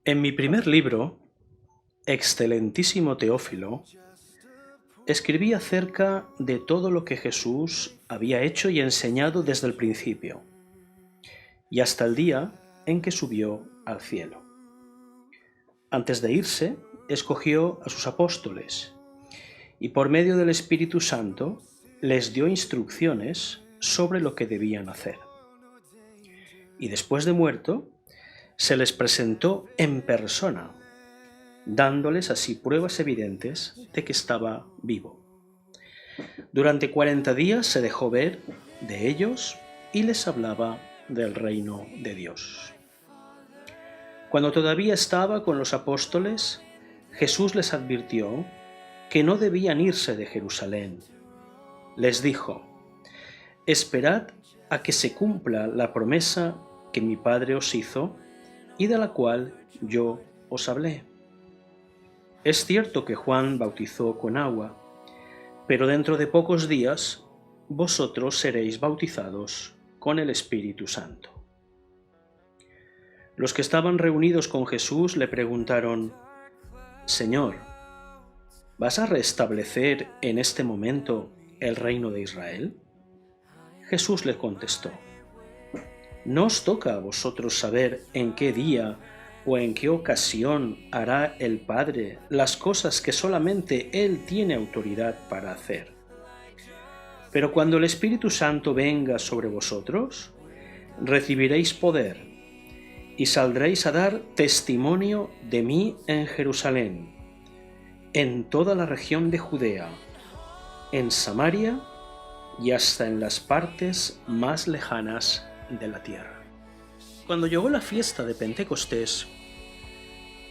En mi primer libro, Excelentísimo Teófilo, escribí acerca de todo lo que Jesús había hecho y enseñado desde el principio, y hasta el día en que subió al cielo. Antes de irse, escogió a sus apóstoles, y por medio del Espíritu Santo les dio instrucciones sobre lo que debían hacer. Y después de muerto, se les presentó en persona, dándoles así pruebas evidentes de que estaba vivo. Durante 40 días se dejó ver de ellos y les hablaba del reino de Dios. Cuando todavía estaba con los apóstoles, Jesús les advirtió que no debían irse de Jerusalén. Les dijo: «Esperad a que se cumpla la promesa que mi Padre os hizo y de la cual yo os hablé. Es cierto que Juan bautizó con agua, pero dentro de pocos días vosotros seréis bautizados con el Espíritu Santo». Los que estaban reunidos con Jesús le preguntaron: «Señor, ¿vas a restablecer en este momento el reino de Israel?». Jesús les contestó: «No os toca a vosotros saber en qué día o en qué ocasión hará el Padre las cosas que solamente Él tiene autoridad para hacer. Pero cuando el Espíritu Santo venga sobre vosotros, recibiréis poder y saldréis a dar testimonio de mí en Jerusalén, en toda la región de Judea, en Samaria y hasta en las partes más lejanas de la tierra». Cuando llegó la fiesta de Pentecostés,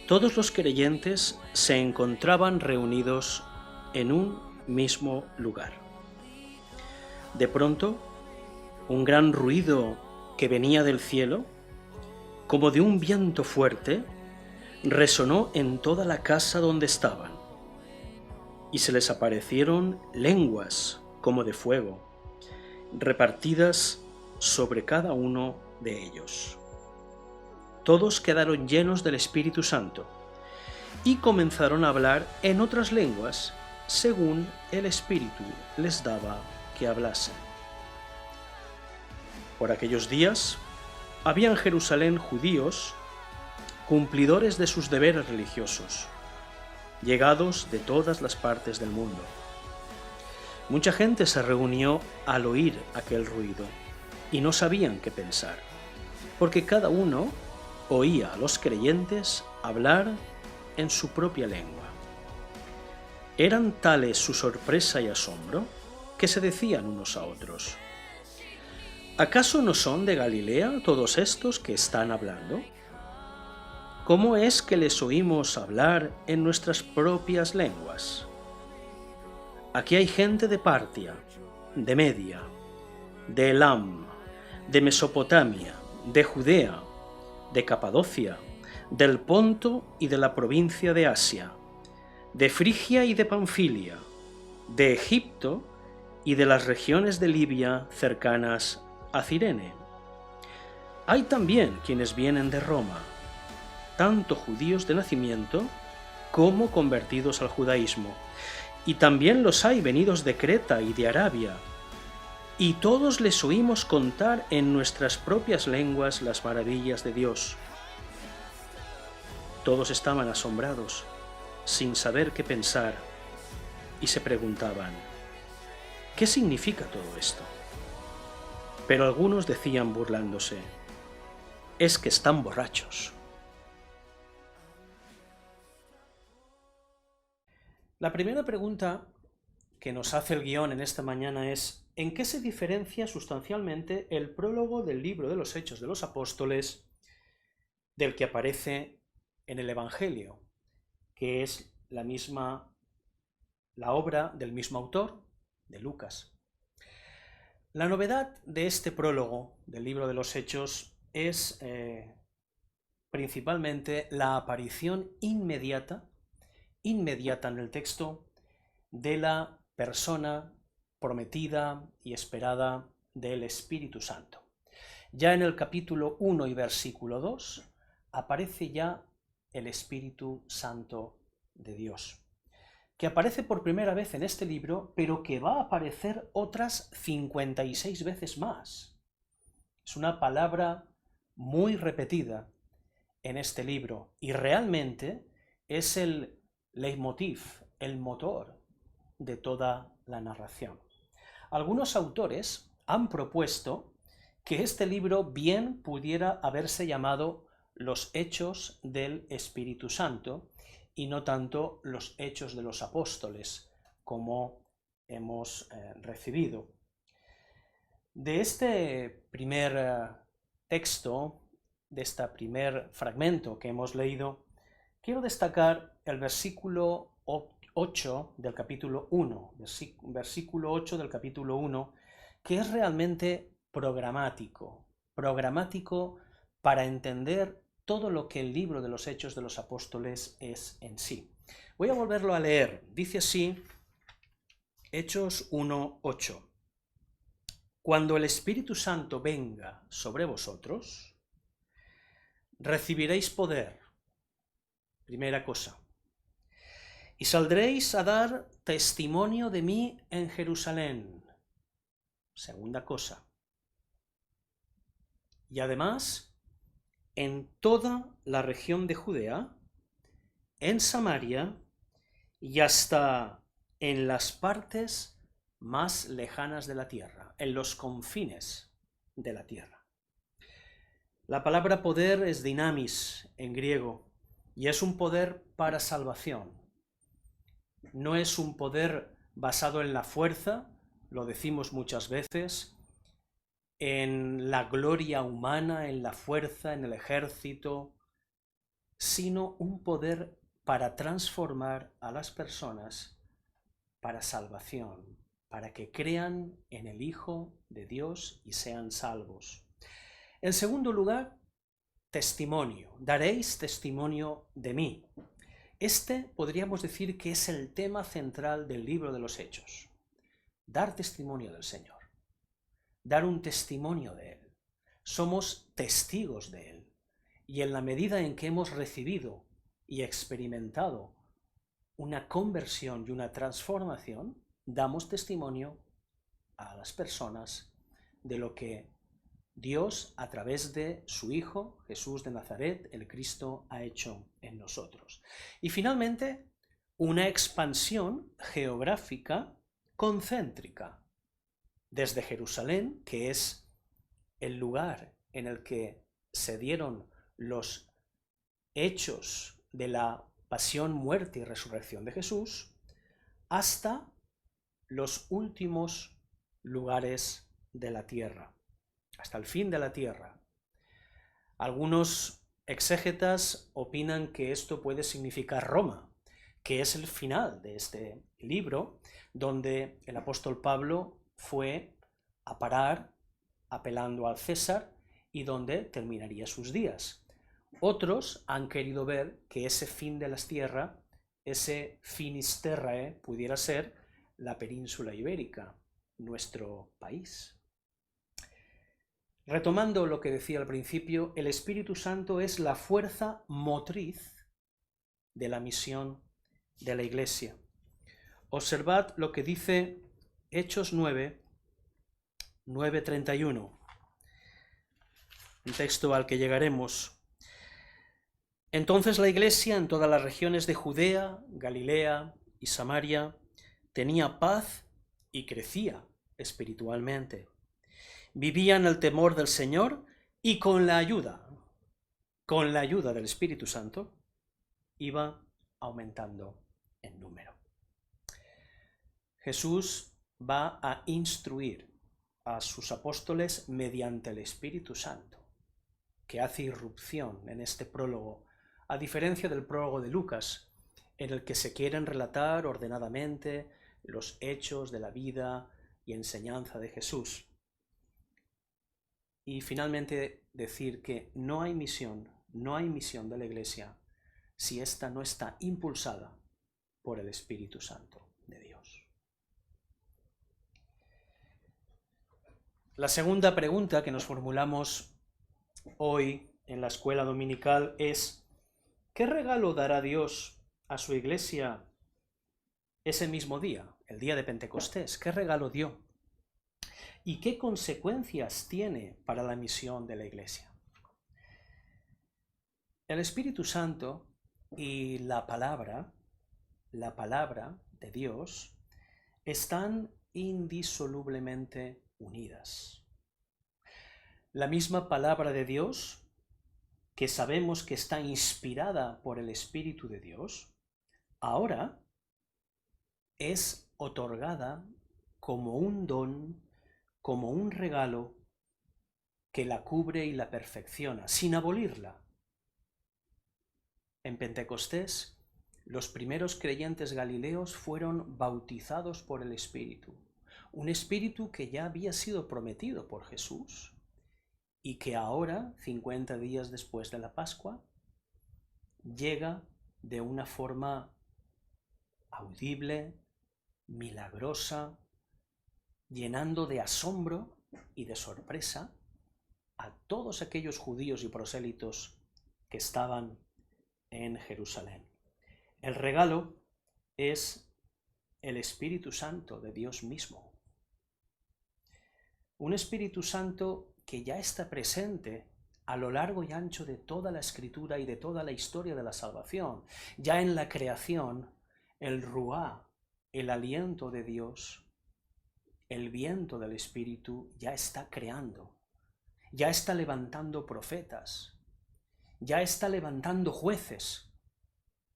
todos los creyentes se encontraban reunidos en un mismo lugar. De pronto, un gran ruido que venía del cielo, como de un viento fuerte, resonó en toda la casa donde estaban, y se les aparecieron lenguas como de fuego, repartidas sobre cada uno de ellos. Todos quedaron llenos del Espíritu Santo y comenzaron a hablar en otras lenguas según el Espíritu les daba que hablasen. Por aquellos días había en Jerusalén judíos cumplidores de sus deberes religiosos, llegados de todas las partes del mundo. Mucha gente se reunió al oír aquel ruido y no sabían qué pensar, porque cada uno oía a los creyentes hablar en su propia lengua. Eran tales su sorpresa y asombro que se decían unos a otros: ¿acaso no son de Galilea todos estos que están hablando? ¿Cómo es que les oímos hablar en nuestras propias lenguas? Aquí hay gente de Partia, de Media, de Elam, de Mesopotamia, de Judea, de Capadocia, del Ponto y de la provincia de Asia, de Frigia y de Panfilia, de Egipto y de las regiones de Libia cercanas a Cirene. Hay también quienes vienen de Roma, tanto judíos de nacimiento como convertidos al judaísmo, y también los hay venidos de Creta y de Arabia, y todos les oímos contar en nuestras propias lenguas las maravillas de Dios». Todos estaban asombrados, sin saber qué pensar, y se preguntaban: ¿qué significa todo esto? Pero algunos decían burlándose: «Es que están borrachos». La primera pregunta que nos hace el guión en esta mañana es: ¿en qué se diferencia sustancialmente el prólogo del libro de los Hechos de los Apóstoles del que aparece en el Evangelio, que es la obra del mismo autor, de Lucas? La novedad de este prólogo del libro de los Hechos es principalmente la aparición inmediata en el texto de la persona prometida y esperada del Espíritu Santo. Ya en el capítulo 1 y versículo 2 aparece ya el Espíritu Santo de Dios, que aparece por primera vez en este libro, pero que va a aparecer otras 56 veces más. Es una palabra muy repetida en este libro y realmente es el leitmotiv, el motor de toda la narración. Algunos autores han propuesto que este libro bien pudiera haberse llamado Los Hechos del Espíritu Santo y no tanto Los Hechos de los Apóstoles, como hemos recibido. De este primer texto, de este primer fragmento que hemos leído, quiero destacar el versículo 8 del capítulo 1, versículo 8 del capítulo 1, que es realmente programático para entender todo lo que el libro de los Hechos de los Apóstoles es en sí. Voy a volverlo a leer. Dice así, Hechos 1:8. Cuando el Espíritu Santo venga sobre vosotros, recibiréis poder. Primera cosa. Y saldréis a dar testimonio de mí en Jerusalén. Segunda cosa. Y además, en toda la región de Judea, en Samaria y hasta en las partes más lejanas de la tierra, en los confines de la tierra. La palabra poder es dynamis en griego y es un poder para salvación. No es un poder basado en la fuerza, lo decimos muchas veces, en la gloria humana, en la fuerza, en el ejército, sino un poder para transformar a las personas para salvación, para que crean en el Hijo de Dios y sean salvos. En segundo lugar, testimonio. Daréis testimonio de mí. Este podríamos decir que es el tema central del libro de los Hechos. Dar testimonio del Señor. Dar un testimonio de Él. Somos testigos de Él. Y en la medida en que hemos recibido y experimentado una conversión y una transformación, damos testimonio a las personas de lo que Dios, a través de su Hijo, Jesús de Nazaret, el Cristo, ha hecho en nosotros. Y finalmente, una expansión geográfica concéntrica, desde Jerusalén, que es el lugar en el que se dieron los hechos de la pasión, muerte y resurrección de Jesús, hasta los últimos lugares de la tierra, hasta el fin de la tierra. Algunos exégetas opinan que esto puede significar Roma, que es el final de este libro, donde el apóstol Pablo fue a parar apelando al César y donde terminaría sus días. Otros han querido ver que ese fin de las tierras, ese finis terrae, pudiera ser la península ibérica, nuestro país. Retomando lo que decía al principio, el Espíritu Santo es la fuerza motriz de la misión de la Iglesia. Observad lo que dice Hechos 9:31, un texto al que llegaremos. Entonces la Iglesia en todas las regiones de Judea, Galilea y Samaria tenía paz y crecía espiritualmente. Vivían el temor del Señor y con la ayuda del Espíritu Santo, iba aumentando en número. Jesús va a instruir a sus apóstoles mediante el Espíritu Santo, que hace irrupción en este prólogo, a diferencia del prólogo de Lucas, en el que se quieren relatar ordenadamente los hechos de la vida y enseñanza de Jesús. Y finalmente decir que no hay misión de la Iglesia si ésta no está impulsada por el Espíritu Santo de Dios. La segunda pregunta que nos formulamos hoy en la escuela dominical es: ¿Qué regalo dará Dios a su iglesia ese mismo día, el día de Pentecostés? ¿Qué regalo dio? ¿Y qué consecuencias tiene para la misión de la iglesia? El Espíritu Santo y la palabra de Dios, están indisolublemente unidas. La misma palabra de Dios, que sabemos que está inspirada por el Espíritu de Dios, ahora es otorgada como un don, como un regalo que la cubre y la perfecciona, sin abolirla. En Pentecostés, los primeros creyentes galileos fueron bautizados por el Espíritu, un Espíritu que ya había sido prometido por Jesús y que ahora, 50 días después de la Pascua, llega de una forma audible, milagrosa, llenando de asombro y de sorpresa a todos aquellos judíos y prosélitos que estaban en Jerusalén. El regalo es el Espíritu Santo de Dios mismo. Un Espíritu Santo que ya está presente a lo largo y ancho de toda la Escritura y de toda la historia de la salvación. Ya en la creación, el Ruá, el aliento de Dios, el viento del Espíritu ya está creando, ya está levantando profetas, ya está levantando jueces,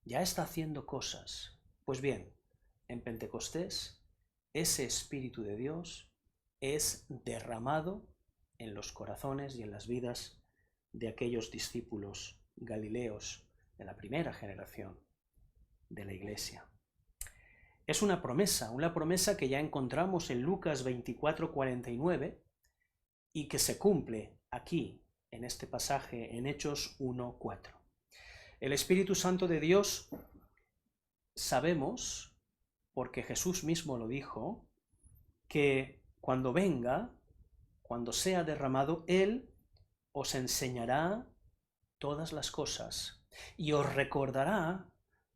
ya está haciendo cosas. Pues bien, en Pentecostés, ese Espíritu de Dios es derramado en los corazones y en las vidas de aquellos discípulos galileos de la primera generación de la Iglesia. Es una promesa que ya encontramos en Lucas 24:49 y que se cumple aquí, en este pasaje, en Hechos 1:4. El Espíritu Santo de Dios, sabemos, porque Jesús mismo lo dijo, que cuando venga, cuando sea derramado, Él os enseñará todas las cosas y os recordará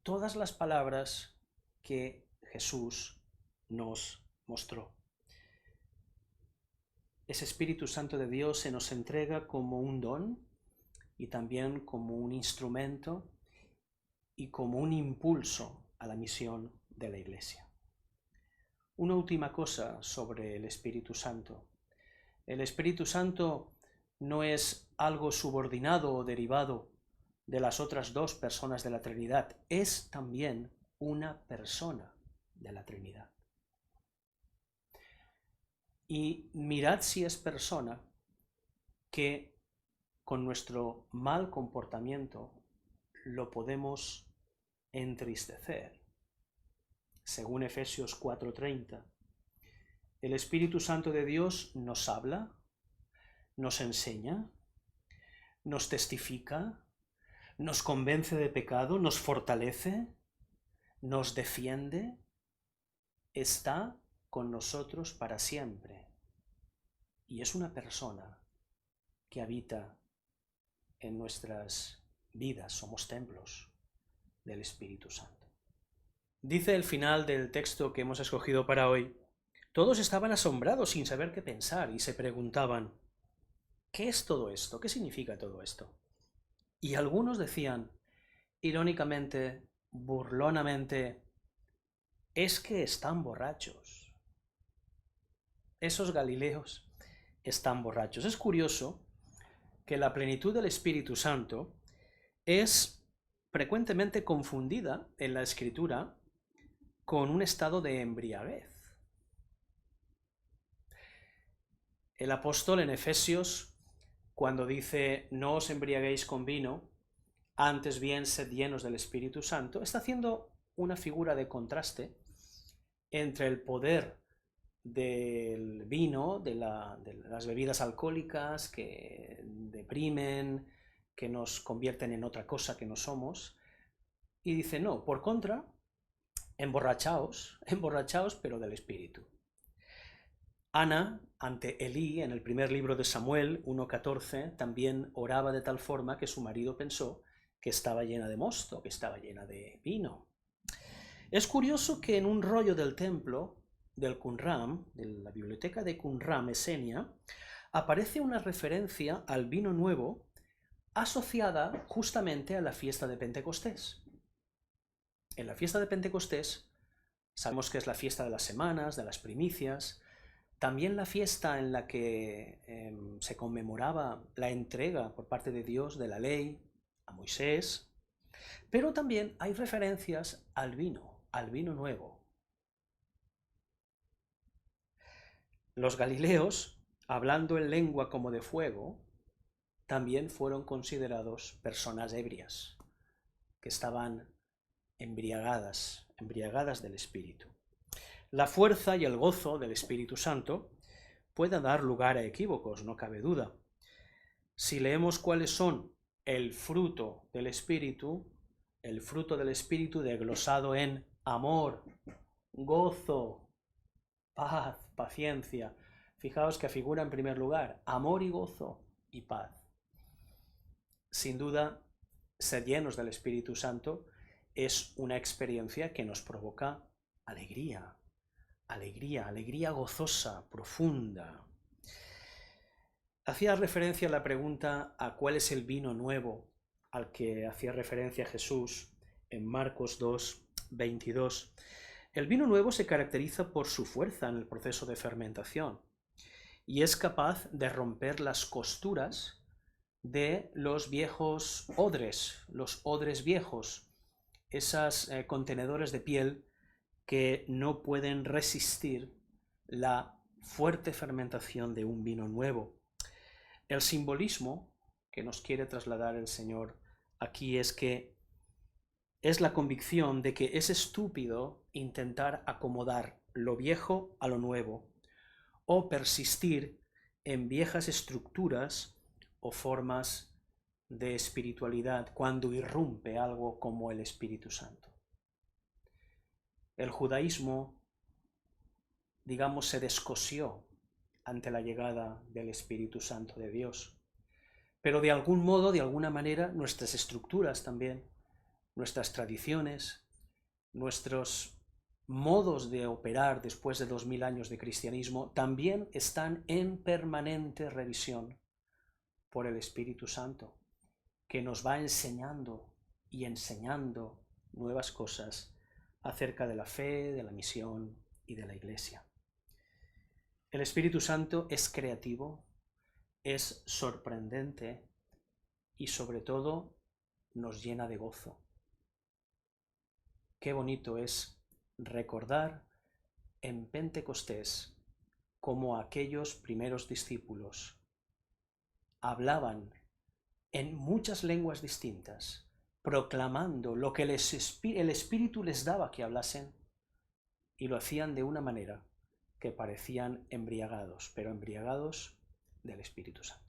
todas las palabras que Jesús nos mostró. Ese Espíritu Santo de Dios se nos entrega como un don y también como un instrumento y como un impulso a la misión de la Iglesia. Una última cosa sobre el Espíritu Santo. El Espíritu Santo no es algo subordinado o derivado de las otras dos personas de la Trinidad, es también una persona de la Trinidad. Y mirad si es persona que con nuestro mal comportamiento lo podemos entristecer. Según Efesios 4:30, el Espíritu Santo de Dios nos habla, nos enseña, nos testifica, nos convence de pecado, nos fortalece, nos defiende, está con nosotros para siempre. Y es una persona que habita en nuestras vidas, somos templos del Espíritu Santo. Dice el final del texto que hemos escogido para hoy: todos estaban asombrados sin saber qué pensar y se preguntaban, ¿qué es todo esto? ¿Qué significa todo esto? Y algunos decían, irónicamente, burlonamente, es que están borrachos. Esos galileos están borrachos. Es curioso que la plenitud del Espíritu Santo es frecuentemente confundida en la Escritura con un estado de embriaguez. El apóstol en Efesios, cuando dice no os embriaguéis con vino, antes bien sed llenos del Espíritu Santo, está haciendo una figura de contraste entre el poder del vino, de las bebidas alcohólicas que deprimen, que nos convierten en otra cosa que no somos, y dice, no, por contra, emborrachaos, pero del Espíritu. Ana, ante Elí, en el primer libro de Samuel 1:14, también oraba de tal forma que su marido pensó que estaba llena de mosto, que estaba llena de vino. Es curioso que en un rollo del templo del Qumran, de la biblioteca de Qumran, Mesenia, aparece una referencia al vino nuevo asociada justamente a la fiesta de Pentecostés. En la fiesta de Pentecostés sabemos que es la fiesta de las semanas, de las primicias, también la fiesta en la que se conmemoraba la entrega por parte de Dios de la ley a Moisés, pero también hay referencias al vino nuevo. Los galileos, hablando en lengua como de fuego, también fueron considerados personas ebrias, que estaban embriagadas del Espíritu. La fuerza y el gozo del Espíritu Santo pueden dar lugar a equívocos, no cabe duda. Si leemos cuáles son el fruto del Espíritu desglosado en amor, gozo, paz, paciencia. Fijaos que figura en primer lugar amor y gozo y paz. Sin duda, ser llenos del Espíritu Santo es una experiencia que nos provoca alegría, alegría gozosa, profunda. Hacía referencia a la pregunta a cuál es el vino nuevo al que hacía referencia Jesús en Marcos 2, 22. El vino nuevo se caracteriza por su fuerza en el proceso de fermentación y es capaz de romper las costuras de los viejos odres, los odres viejos, esos contenedores de piel que no pueden resistir la fuerte fermentación de un vino nuevo. El simbolismo que nos quiere trasladar el Señor aquí es que es la convicción de que es estúpido intentar acomodar lo viejo a lo nuevo o persistir en viejas estructuras o formas de espiritualidad cuando irrumpe algo como el Espíritu Santo. El judaísmo, digamos, se descosió ante la llegada del Espíritu Santo de Dios. Pero de algún modo, de alguna manera, nuestras estructuras también, nuestras tradiciones, nuestros modos de operar después de 2000 años de cristianismo, también están en permanente revisión por el Espíritu Santo, que nos va enseñando y enseñando nuevas cosas acerca de la fe, de la misión y de la Iglesia. El Espíritu Santo es creativo, es sorprendente y sobre todo nos llena de gozo. Qué bonito es recordar en Pentecostés cómo aquellos primeros discípulos hablaban en muchas lenguas distintas, proclamando lo que el Espíritu les daba que hablasen, y lo hacían de una manera que parecían embriagados, pero embriagados del Espíritu Santo.